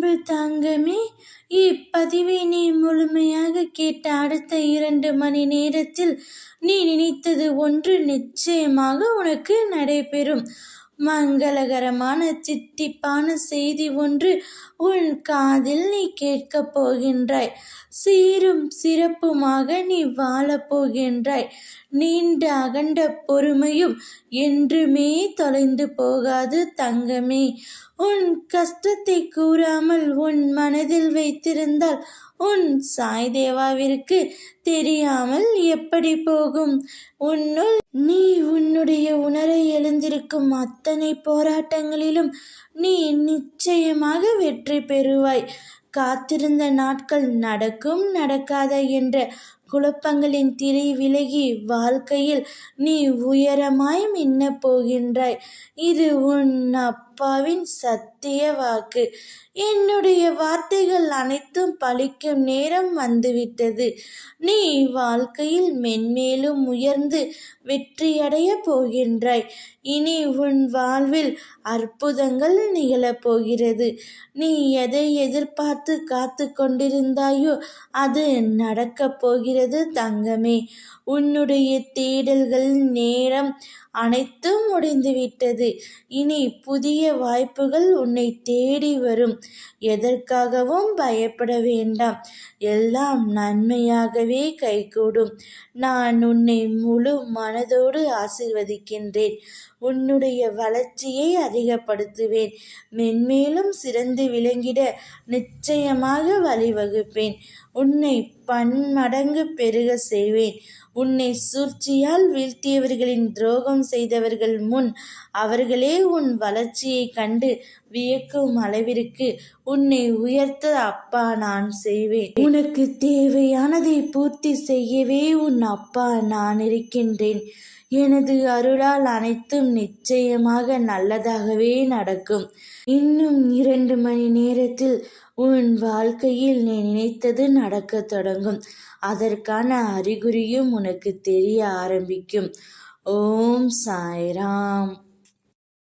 அன்பு தங்கமே, இப்பதிவை நீ முழுமையாக கேட்ட அடுத்த 2 மணி நேரத்தில் நீ நினைத்தது ஒன்று நிச்சயமாக உனக்கு நடைபெறும். மங்களகரமான தித்திப்பான செய்தி ஒன்று உன் காதில் நீ கேட்கப் போகின்றாய். சீரும் சிறப்புமாக நீ வாழப் போகின்றாய். நீண்ட அகண்ட பொறுமையும் என்றுமே தொலைந்து போகாது தங்கமே. உன் கஷ்டத்தை கூறாமல் உன் மனதில் வைத்திருந்தால் உன் சாய் தேவாவிற்கு தெரியாமல் எப்படி போகும்? உன்னுள் நீ உன்னுடைய உணர எழுந்திருக்கும் அத்தனை போராட்டங்களிலும் நீ நிச்சயமாக வெற்றி பெறுவாய். காத்திருந்த நாட்கள் நடக்கும் நடக்காதா என்ற குழப்பங்களின் திரை விலகி வாழ்க்கையில் நீ உயரமாய் மின்னப் போகின்றாய். இது உன் அப்பாவின் சத்திய வாக்கு. என்னுடைய வார்த்தைகள் அனைத்தும் பலிக்கும் நேரம் வந்துவிட்டது. நீ வாழ்க்கையில் மென்மேலும் உயர்ந்து வெற்றியடைய போகின்றாய். இனி உன் வாழ்வில் அற்புதங்கள் நிகழப்போகிறது. நீ எதை எதிர்பார்த்து காத்து கொண்டிருந்தாயோ அது நடக்கப் போகிறது தங்கமே. உன்னுடைய தேடல்கள் நேரம் அனைத்தும் முடிந்துவிட்டது. இனி புதிய வாய்ப்புகள் உன்னை தேடி வரும். எதற்காகவும் பயப்பட வேண்டாம். எல்லாம் நன்மையாகவே கைகூடும். நான் உன்னை முழு மனதோடு ஆசீர்வதிக்கின்றேன். உன்னுடைய வளர்ச்சியை அதிகப்படுத்துவேன். மென்மேலும் சிறந்து விளங்கிட நிச்சயமாக வழிவகுப்பேன். உன்னை பன்மடங்கு பெருக செய்வேன். உன்னை சூழ்ச்சியால் வீழ்த்தியவர்களின் துரோகம் செய்தவர்கள் முன் அவர்களே உன் வளர்ச்சியை கண்டு வியக்கும் அளவிற்கு உன்னை உயர்த்த அப்பா நான் செய்வேன். உனக்கு தேவையானதை பூர்த்தி செய்யவே உன் அப்பா நான் இருக்கின்றேன். எனது அருளால் அனைத்தும் நிச்சயமாக நல்லதாகவே நடக்கும். இன்னும் 2 மணி நேரத்தில் உன் வாழ்க்கையில் நீ நினைத்தது நடக்கத் தொடங்கும். அதற்கான அறிகுறியும் உனக்கு தெரிய ஆரம்பிக்கும். ஓம் சாய்ராம்.